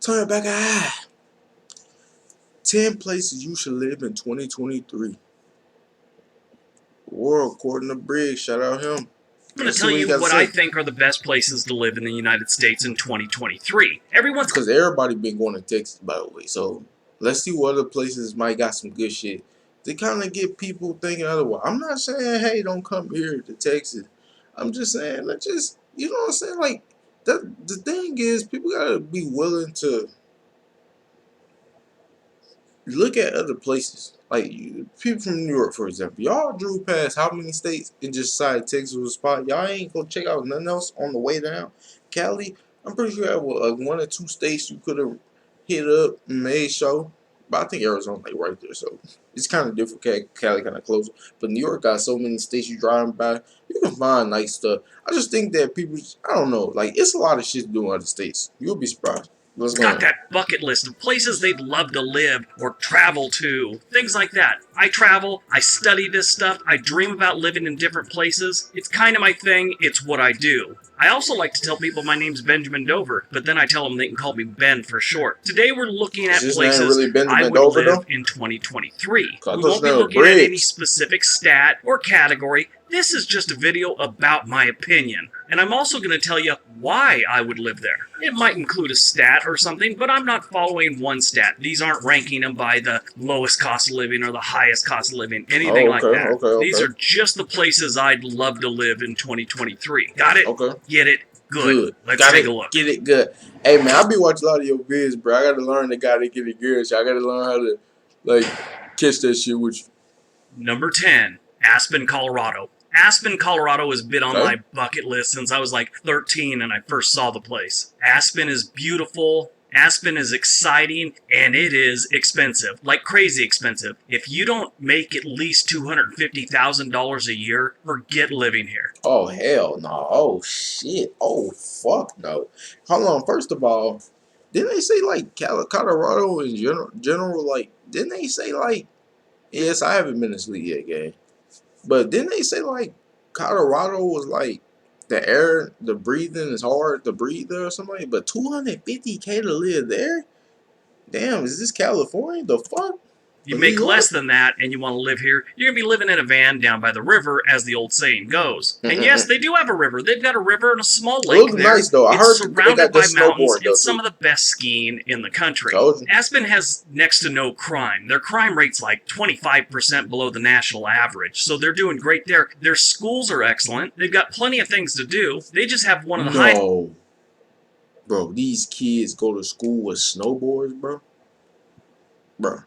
Turn back eye. 10 places you should live in 2023. World according to Briggs. Shout out him. I'm going Let's to see tell what he you got to what I say. think are the best places to live in the United States in 2023. Because everybody been going to Texas, by the way. So let's see what other places might got some good shit. To kind of get people thinking otherwise. I'm not saying, hey, don't come here to Texas. I'm just saying, let's just, you know what I'm saying? Like, the thing is, people got to be willing to look at other places. Like people from New York, for example. Y'all drew past how many states and just decided Texas was a spot. Y'all ain't gonna check out nothing else on the way down. Cali, I'm pretty sure that was one or two states you could have hit up and made show. But I think Arizona like right there, so it's kind of different. Cali kind of closer, but New York got so many states you driving by. You can find nice stuff. I just think that people, I don't know, like it's a lot of shit to do in other states. You'll be surprised. What's going Got on? that bucket list of places they'd love to live or travel to, things like that. I travel, I study this stuff, I dream about living in different places. It's kind of my thing, it's what I do. I also like to tell people my name's Benjamin Dover, but then I tell them they can call me Ben for short. Today we're looking Is at his name places really I Benjamin would Dover live though? in 2023. 'Cause I We thought his won't be name was looking at any Briggs. specific stat or category. This is just a video about my opinion. And I'm also going to tell you why I would live there. It might include a stat or something, but I'm not following one stat. These aren't ranking them by the lowest cost of living or the highest cost of living, anything Oh, like okay, that. okay, These are okay, just the places I'd love to live in 2023. Got it? okay. Get it? Good. Good. Let's Got take it. a look. Get it good. Hey man, I be watching a lot of your vids, bro. I gotta learn the guy to get it good. So I gotta learn how to like catch that shit with you. Number 10, Aspen, Colorado. Aspen, Colorado has been on Okay? my bucket list since I was like 13 and I first saw the place. Aspen is beautiful. Aspen is exciting, and it is expensive, like crazy expensive. If you don't make at least $250,000 a year, forget living here. Oh hell no. Oh shit. Oh fuck no. Hold on. First of all, didn't they say like Colorado in general like didn't they say like yes, I haven't been to sleep yet, gang. But didn't they say like Colorado was like the air, the breathing is hard to breathe there or something like that? But 250K to live there? Damn, is this California? The fuck? You Or New make less York? than that and you want to live here, you're going to be living in a van down by the river, as the old saying goes. And yes, they do have a river. They've got a river and a small It lake looks there. nice though. I It's heard they surrounded got the by mountains. snowboard though It's some too. of the best skiing in the country. Told you. Aspen has next to no crime. Their crime rate's like 25% below the national average, so they're doing great there. Their schools are excellent. They've got plenty of things to do. They just have one of the highest... No. Bro, these kids go to school with snowboards, bro. Bro.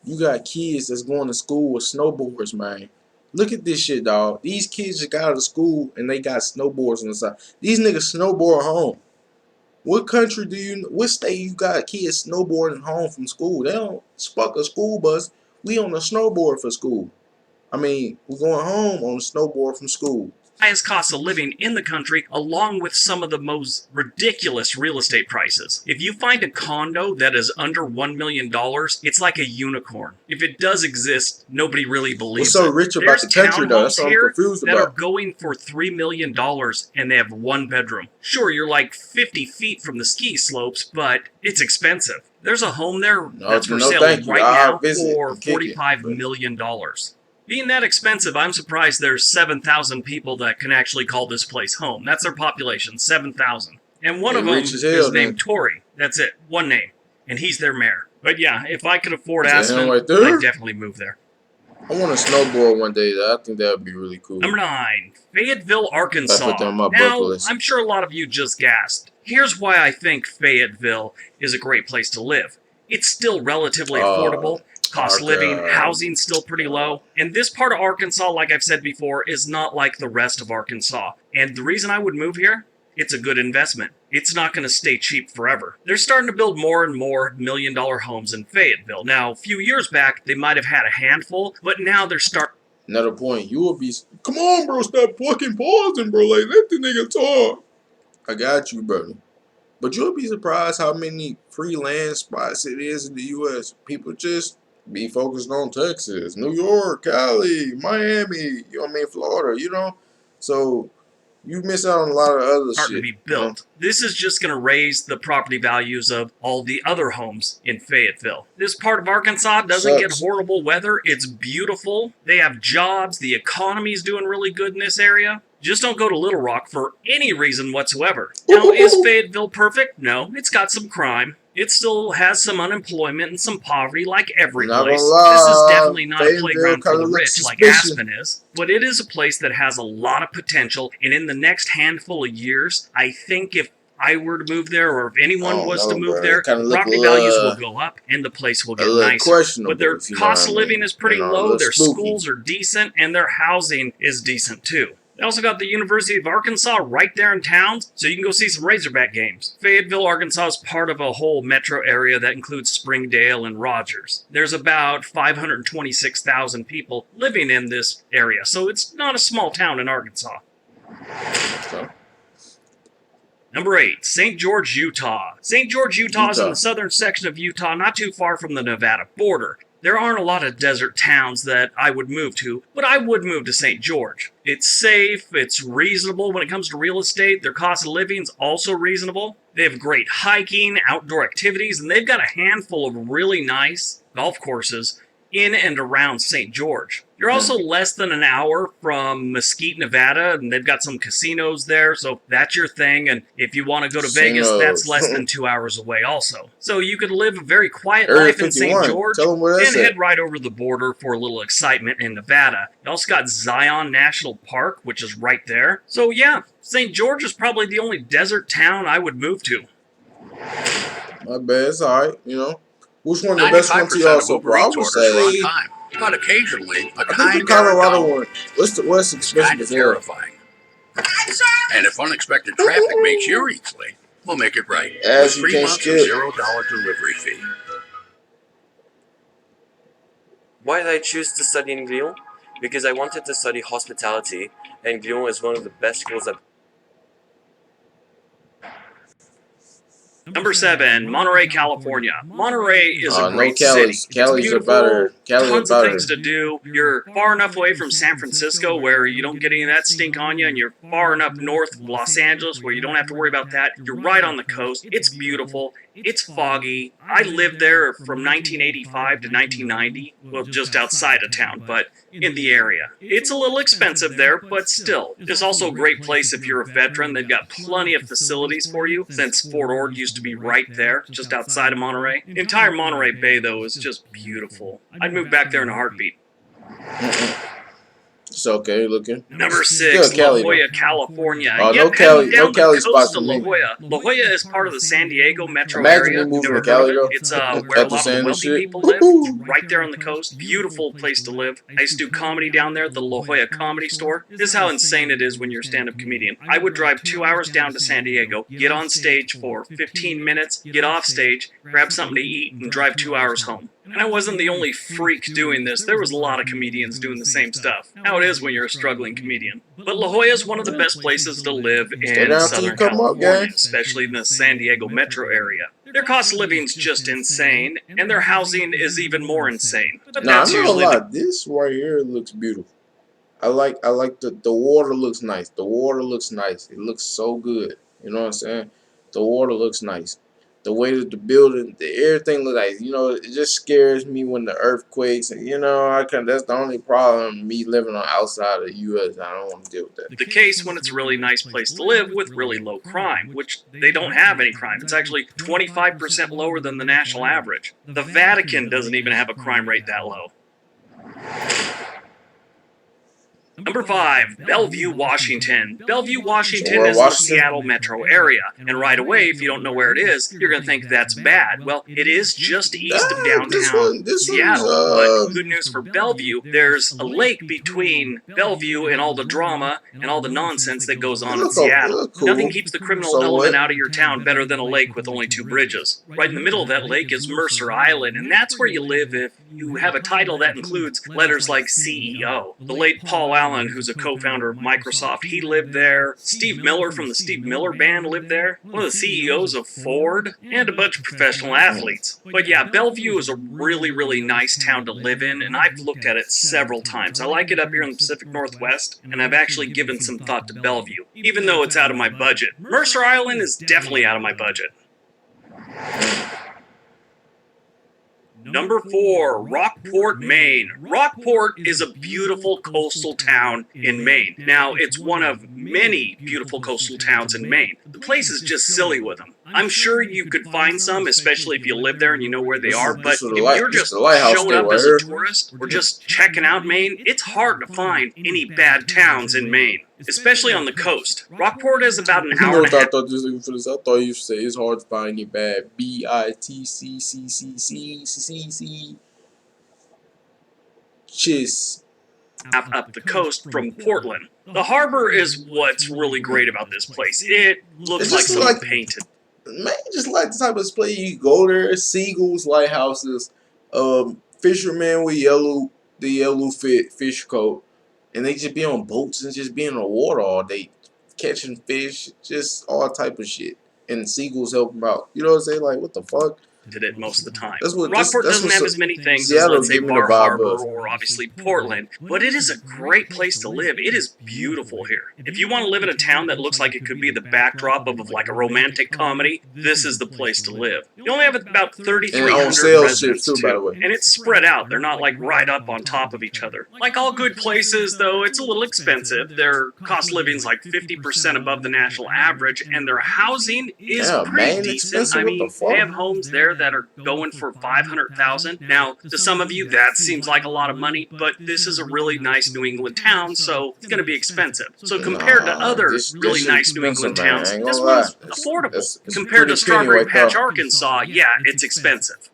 You got kids that's going to school with snowboards, man. Look at this shit, dog. These kids just got out of school and they got snowboards on the side. These niggas snowboard home. What country do you, what state you got kids snowboarding home from school? They don't spuck a school bus. We on a snowboard for school. I mean, we're going home on a snowboard from school. highest cost of living in the country, along with some of the most ridiculous real estate prices. If you find a condo that is under $1 million, it's like a unicorn. If it does exist, nobody really believes What's so it. rich about There's the country, though? That's townhomes what I'm here confused that are about. going for $3 million and they have one bedroom. Sure, you're like 50 feet from the ski slopes, but it's expensive. There's a home there that's for sale Thank you. right I'll now visit for and kick it. $45 million. Being that expensive, I'm surprised there's 7,000 people that can actually call this place home. That's their population, 7,000. And one They of them rich as hell, is then. named Tory. That's it, one name. And he's their mayor. But yeah, if I could afford Is that Aspen, him right there? I'd definitely move there. I want to snowboard one day. I think that would be really cool. Number 9, Fayetteville, I Arkansas. put that on my bucket Now, list. I'm sure a lot of you just gasped. Here's why I think Fayetteville is a great place to live. It's still relatively affordable. Cost of living, housing's still pretty low. And this part of Arkansas, like I've said before, is not like the rest of Arkansas. And the reason I would move here? It's a good investment. It's not going to stay cheap forever. They're starting to build more and more million-dollar homes in Fayetteville. Now, a few years back, they might have had a handful, but now they're starting... Another point, you will be... Come on, bro, stop fucking pausing, bro. Like, let the nigga talk. I got you, brother. But you'll be surprised how many free land spots it is in the U.S. People just be focused on Texas, New York, Cali, Miami, you know what I mean, Florida, you know? So, You miss out on a lot of other starting to shit. be built. This is just going to raise the property values of all the other homes in Fayetteville. This part of Arkansas doesn't get horrible weather. It's beautiful. They have jobs. The economy's doing really good in this area. Just don't go to Little Rock for any reason whatsoever. Now, is Fayetteville perfect? No, it's got some crime. It still has some unemployment and some poverty like every place. This is definitely not a playground for the rich like Aspen is. But it is a place that has a lot of potential, and in the next handful of years, I think if I were to move there, or if anyone was to move there, property values will go up and the place will get nicer. But their cost of living is pretty low, their schools are decent, and their housing is decent too. They also got the University of Arkansas right there in town, so you can go see some Razorback games. Fayetteville, Arkansas is part of a whole metro area that includes Springdale and Rogers. There's about 526,000 people living in this area, so it's not a small town in Arkansas. So. Number 8, St. George, Utah. St. George, Utah is in the southern section of Utah, not too far from the Nevada border. There aren't a lot of desert towns that I would move to, but I would move to St. George. It's safe, it's reasonable when it comes to real estate, their cost of living is also reasonable. They have great hiking, outdoor activities, and they've got a handful of really nice golf courses in and around St. George. You're also less than an hour from Mesquite, Nevada, and they've got some casinos there, so that's your thing. And if you want to go to Vegas, that's less than 2 hours away also. So you could live a very quiet life in St. George and head right over the border for a little excitement in Nevada. You also got Zion National Park, which is right there. So yeah, St. George is probably the only desert town I would move to. My bad, it's alright, you know. Which one the best one to y'all so far? I would say, but occasionally a I think the Colorado one. What's expensive terrifying. And if unexpected traffic makes you eat late, we'll make it right. As with 3 months of $0 delivery fee. Why did I choose to study in Lyon? Because I wanted to study hospitality, and Lyon is one of the best schools I've. Number 7, Monterey, California. Monterey is a great city. Cali's beautiful, tons of things to do. You're far enough away from San Francisco where you don't get any of that stink on you, and you're far enough north of Los Angeles where you don't have to worry about that. You're right on the coast. It's beautiful. It's foggy. I lived there from 1985 to 1990. Well, just outside of town, but in the area. It's a little expensive there, but still. It's also a great place if you're a veteran. They've got plenty of facilities for you, since Fort Ord used to be right there, just outside of Monterey. The entire Monterey Bay, though, is just beautiful. I'd move back there in a heartbeat. It's okay looking. Number 6, La Jolla, California. Oh, no Cali spots for La me. Jolla. La Jolla is part of the San Diego metro Imagine area. me moving Never to Cali, heard of though. it. It's where a lot of the wealthy people live. It's right there on the coast. Beautiful place to live. I used to do comedy down there at the La Jolla Comedy Store. This is how insane it is when you're a stand-up comedian. I would drive 2 hours down to San Diego, get on stage for 15 minutes, get off stage, grab something to eat, and drive 2 hours home. And I wasn't the only freak doing this. There was a lot of comedians doing the same stuff. How it is when you're a struggling comedian. But La Jolla is one of the best places to live in Southern California, especially in the San Diego metro area. Their cost of living is just insane, and their housing is even more insane. But that's usually this right here looks beautiful. I like the water looks nice. The water looks nice. It looks so good. You know what I'm saying? The water looks nice. The way that the building, everything looks like, you know, it just scares me when the earthquakes, and you know, that's the only problem, me living on outside of the U.S. I don't want to deal with that. The case when it's a really nice place to live with really low crime, which they don't have any crime. It's actually 25% lower than the national average. The Vatican doesn't even have a crime rate that low. Number 5, Bellevue, Washington. Bellevue, Washington is the Seattle metro area. And right away, if you don't know where it is, you're going to think that's bad. Well, it is just east of downtown Seattle. But good news for Bellevue, there's a lake between Bellevue and all the drama and all the nonsense that goes on in Seattle. Nothing keeps the criminal element out of your town better than a lake with only 2 bridges. Right in the middle of that lake is Mercer Island, and that's where you live if you have a title that includes letters like CEO. The late Paul Allen Allen, who's a co-founder of Microsoft, he lived there. Steve Miller from the Steve Miller Band lived there. One of the CEOs of Ford, and a bunch of professional athletes. But yeah, Bellevue is a really, really nice town to live in, and I've looked at it several times. I like it up here in the Pacific Northwest, and I've actually given some thought to Bellevue, even though it's out of my budget. Mercer Island is definitely out of my budget. Number 4, Rockport, Maine. Rockport is a beautiful coastal town in Maine. Now, it's one of many beautiful coastal towns in Maine. The place is just silly with them. I'm sure you could find some, especially if you live there and you know where they are, but if you're just showing up as a tourist or just checking out Maine, it's hard to find any bad towns in Maine, especially on the coast. Rockport is about an hour and a half. I thought you should say it's hard to find any bad BITCCCCCCC. Chiss. Up the coast from Portland. The harbor is what's really great about this place. It looks like someone painted. Man, just like the type of place you go there, seagulls, lighthouses, fishermen with the yellow fish coat, and they just be on boats and just be in the water all day, catching fish, just all type of shit. And seagulls help them out. You know what I'm saying? Like, what the fuck? Did it most of the time. Rockport doesn't have as many things as, let's say, Bar Harbor or obviously Portland, but it is a great place to live. It is beautiful here. If you want to live in a town that looks like it could be the backdrop of like a romantic comedy, this is the place to live. You only have about 3,300 residents, too, by the way. And it's spread out. They're not like right up on top of each other. Like all good places, though, it's a little expensive. Their cost of living is like 50% above the national average, and their housing is pretty decent. I mean, they have homes there that are going for $500,000. Now, to some of you, that seems like a lot of money, but this is a really nice New England town, so it's going to be expensive. So compared to other really nice New England towns, this one's affordable. Compared to Strawberry Patch, Arkansas, yeah, it's expensive.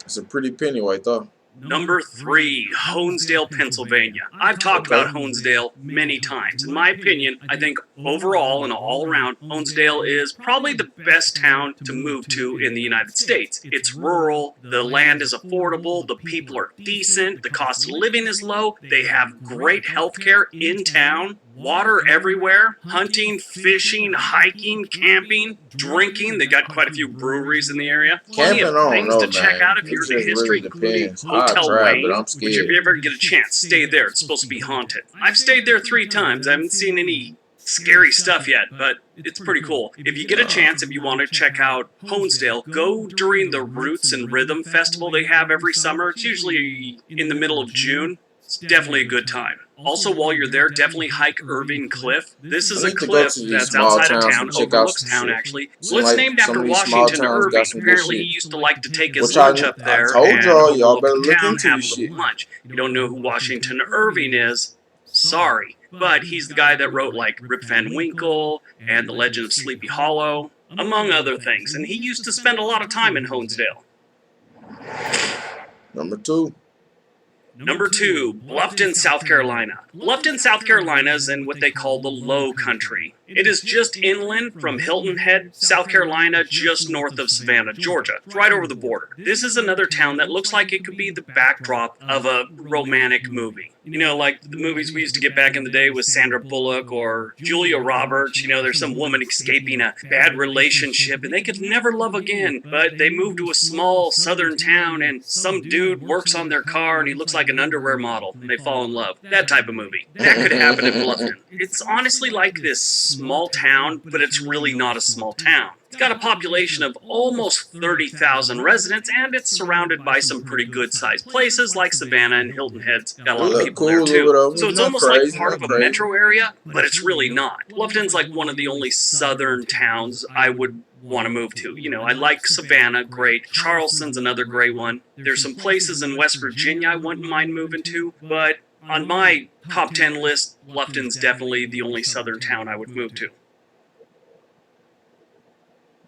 It's a pretty penny right there. Number 3, Honesdale, Pennsylvania. I've talked about Honesdale many times. In my opinion, I think overall and all around, Honesdale is probably the best town to move to in the United States. It's rural, the land is affordable, the people are decent, the cost of living is low, they have great healthcare in town, water everywhere, hunting, fishing, hiking, camping, drinking. They got quite a few breweries in the area. Plenty of things to check out if you're into history, including Hotel Wayne, which if you ever get a chance, stay there. It's supposed to be haunted. I've stayed there 3 times. I haven't seen any scary stuff yet, but it's pretty cool. If you get a chance, if you want to check out Honesdale, go during the Roots and Rhythm Festival they have every summer. It's usually in the middle of June. It's definitely a good time. Also, while you're there, definitely hike Irving Cliff. This is a cliff that's outside of town, overlooks town, actually. So it's named after Washington Irving. Apparently, he used to like to take his lunch up there and overlook the town, have a little lunch. If you don't know who Washington Irving is, sorry. But he's the guy that wrote, like, Rip Van Winkle and The Legend of Sleepy Hollow, among other things. And he used to spend a lot of time in Honesdale. Number 2. Number 2, Bluffton, South Carolina. Bluffton, South Carolina is in what they call the Low Country. It is just inland from Hilton Head, South Carolina, just north of Savannah, Georgia. It's right over the border. This is another town that looks like it could be the backdrop of a romantic movie. You know, like the movies we used to get back in the day with Sandra Bullock or Julia Roberts. You know, there's some woman escaping a bad relationship and they could never love again, but they move to a small southern town and some dude works on their car and he looks like an underwear model and they fall in love. That type of movie. That could happen in Bluffton. It's honestly like this small town, but it's really not a small town. It's got a population of almost 30,000 residents, and it's surrounded by some pretty good-sized places like Savannah and Hilton Head's got a lot of people there too. So it's almost like part of a metro area, but it's really not. Bluffton's like one of the only southern towns I would want to move to. You know, I like Savannah, great. Charleston's another great one. There's some places in West Virginia I wouldn't mind moving to, but on my top 10 list, Bluffton's definitely the only southern town I would move to.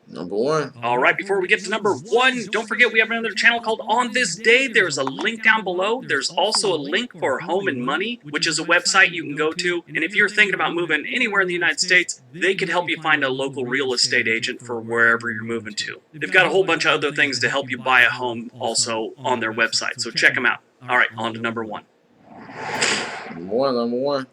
Number 1. All right, before we get to number 1, don't forget we have another channel called On This Day. There's a link down below. There's also a link for Home and Money, which is a website you can go to. And if you're thinking about moving anywhere in the United States, they could help you find a local real estate agent for wherever you're moving to. They've got a whole bunch of other things to help you buy a home also on their website, so check them out. All right, on to number 1. Number one.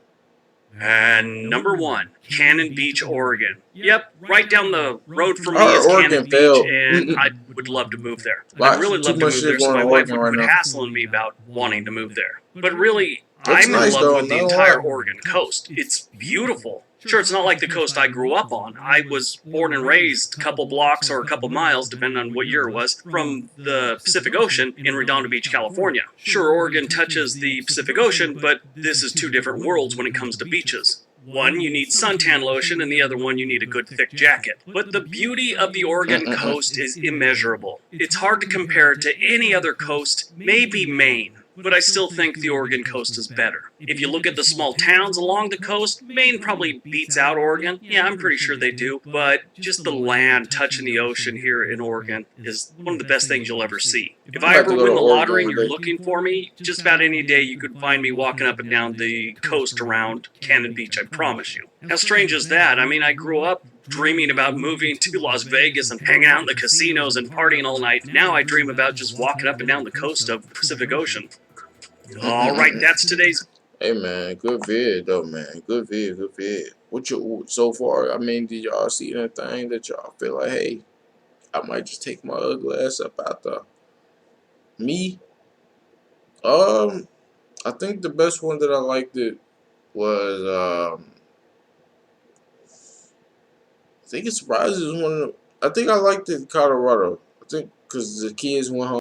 And number 1, Cannon Beach, Oregon. Yep, right down the road from I me is heard Cannon Oregon Beach, failed. and I would love to move there. I'd Lots, really too love to much move shit there so going my on wife Oregon would right quit now. hassling me about wanting to move there. But really, It's I'm nice in love though, with the not gonna entire lie. Oregon coast. It's beautiful. Sure, it's not like the coast I grew up on. I was born and raised a couple blocks or a couple miles, depending on what year it was, from the Pacific Ocean in Redondo Beach, California. Sure, Oregon touches the Pacific Ocean, but this is 2 different worlds when it comes to beaches. One, you need suntan lotion, and the other one, you need a good thick jacket. But the beauty of the Oregon coast is immeasurable. It's hard to compare it to any other coast, maybe Maine. But I still think the Oregon coast is better. If you look at the small towns along the coast, Maine probably beats out Oregon. Yeah, I'm pretty sure they do. But just the land touching the ocean here in Oregon is one of the best things you'll ever see. If I'm I about ever to go win to the Oregon lottery and one you're day. looking for me, just about any day you could find me walking up and down the coast around Cannon Beach, I promise you. How strange is that? I mean, I grew up dreaming about moving to Las Vegas and hanging out in the casinos and partying all night. Now I dream about just walking up and down the coast of the Pacific Ocean. All right, that's today's. Hey man, good vid though, man. Good vid, good vid. What you so far? I mean, did y'all see anything that y'all feel like, hey, I might just take my ugly ass up out there? Me, I think the best one that I liked it was I think it surprises one. I think I liked it in Colorado. I think because the kids went home.